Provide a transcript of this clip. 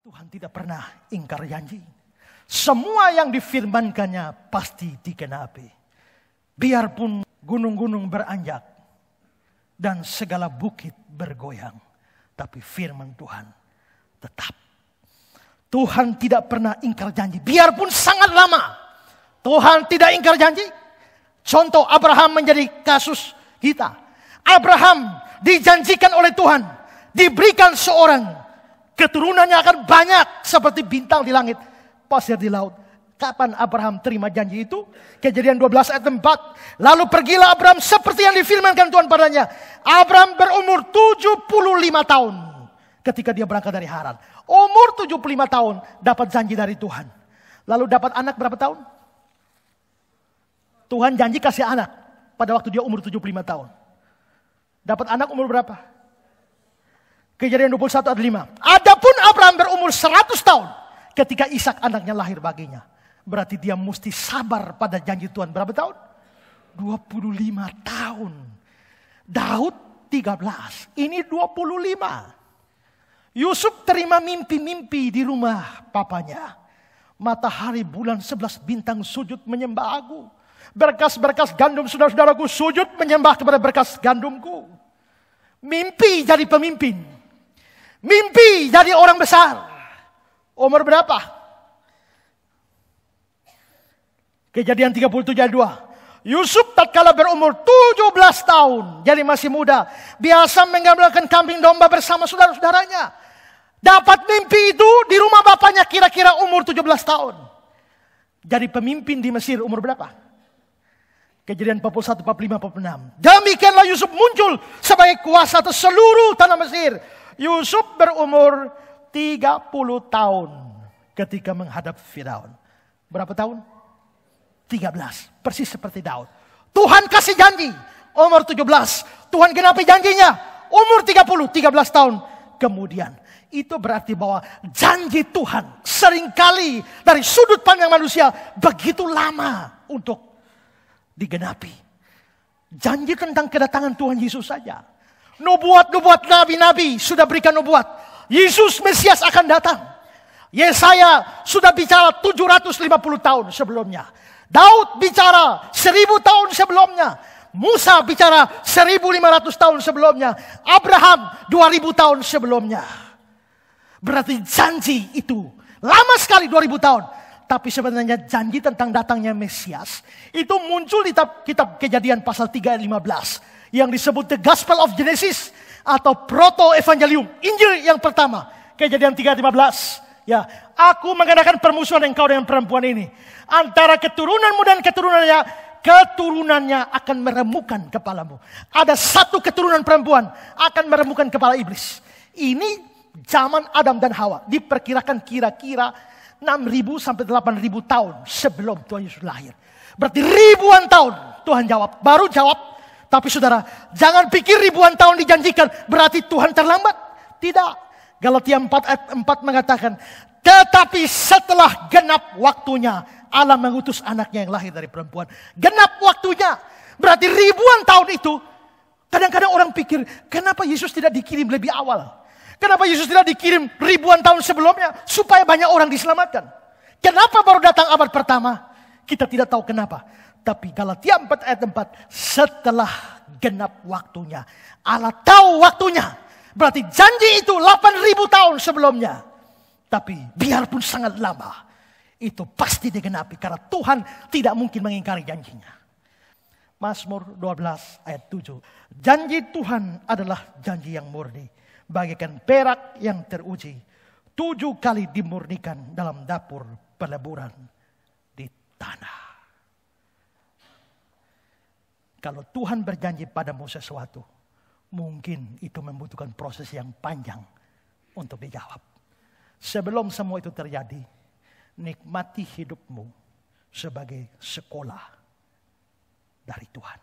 Tuhan tidak pernah ingkar janji. Semua yang difirmankannya pasti digenapi. Biarpun gunung-gunung beranjak dan segala bukit bergoyang, tapi firman Tuhan tetap. Tuhan tidak pernah ingkar janji. Biarpun sangat lama, Tuhan tidak ingkar janji. Contoh Abraham menjadi kasus kita. Abraham dijanjikan oleh Tuhan, diberikan seorang keturunannya akan banyak seperti bintang di langit, pasir di laut. Kapan Abraham terima janji itu? Kejadian 12 ayat 4. Lalu pergilah Abraham seperti yang difirmankan Tuhan padanya. Abraham berumur 75 tahun ketika dia berangkat dari Haran. Umur 75 tahun dapat janji dari Tuhan. Lalu dapat anak berapa tahun? Tuhan janji kasih anak pada waktu dia umur 75 tahun. Dapat anak umur berapa? Kejadian 21 ayat 5. Adapun Abraham berumur 100 tahun ketika Ishak anaknya lahir baginya. Berarti dia mesti sabar pada janji Tuhan. Berapa tahun? 25 tahun. Daud 13. Ini 25. Yusuf terima mimpi-mimpi di rumah papanya. Matahari, bulan, 11 bintang sujud menyembah aku. Berkas-berkas gandum saudara-saudaraku sujud menyembah kepada berkas gandumku. Mimpi jadi pemimpin. Mimpi jadi orang besar. Umur berapa? Kejadian 37 ayat 2. Yusuf tatkala berumur 17 tahun. Jadi masih muda. Biasa menggembalakan kambing domba bersama saudara-saudaranya. Dapat mimpi itu di rumah bapaknya kira-kira umur 17 tahun. Jadi pemimpin di Mesir umur berapa? Kejadian 41, 45, 46. Demikianlah Yusuf muncul sebagai kuasa atas seluruh tanah Mesir. Yusuf berumur 30 tahun ketika menghadap Firaun. Berapa tahun? 13. Persis seperti Daud. Tuhan kasih janji. Umur 17. Tuhan genapi janjinya. Umur 30. 13 tahun kemudian. Itu berarti bahwa janji Tuhan seringkali dari sudut pandang manusia begitu lama untuk digenapi. Janji tentang kedatangan Tuhan Yesus saja. Nubuat-nubuat nabi-nabi sudah berikan nubuat. Yesus Mesias akan datang. Yesaya sudah bicara 750 tahun sebelumnya. Daud bicara 1000 tahun sebelumnya. Musa bicara 1500 tahun sebelumnya. Abraham 2000 tahun sebelumnya. Berarti janji itu lama sekali 2000 tahun. Tapi sebenarnya janji tentang datangnya Mesias itu muncul di kitab Kejadian pasal 3 ayat 15. Yang disebut The Gospel of Genesis atau Proto-Evangelium. Injil yang pertama. Kejadian 3 ayat 15. Ya, aku mengadakan permusuhan engkau dengan perempuan ini. Antara keturunanmu dan keturunannya akan meremukkan kepalamu. Ada satu keturunan perempuan akan meremukkan kepala iblis. Ini zaman Adam dan Hawa. Diperkirakan kira-kira 6.000 sampai 8.000 tahun sebelum Tuhan Yesus lahir. Berarti ribuan tahun Tuhan jawab. Baru jawab. Tapi saudara, jangan pikir ribuan tahun dijanjikan berarti Tuhan terlambat. Tidak. Galatia 4 ayat 4 mengatakan, tetapi setelah genap waktunya, Allah mengutus anaknya yang lahir dari perempuan. Genap waktunya. Berarti ribuan tahun itu, kadang-kadang orang pikir, kenapa Yesus tidak dikirim lebih awal? Kenapa Yesus tidak dikirim ribuan tahun sebelumnya, supaya banyak orang diselamatkan? Kenapa baru datang abad pertama? Kita tidak tahu kenapa. Tapi Galatia 4 ayat 4, setelah genap waktunya, Allah tahu waktunya. Berarti janji itu 8.000 tahun sebelumnya. Tapi biarpun sangat lama, itu pasti digenapi. Karena Tuhan tidak mungkin mengingkari janjinya. Mazmur 12 ayat 7. Janji Tuhan adalah janji yang murni. Bagaikan perak yang teruji. 7 kali dimurnikan dalam dapur peleburan di tanah. Kalau Tuhan berjanji padamu sesuatu, mungkin itu membutuhkan proses yang panjang untuk dijawab. Sebelum semua itu terjadi, nikmati hidupmu sebagai sekolah dari Tuhan.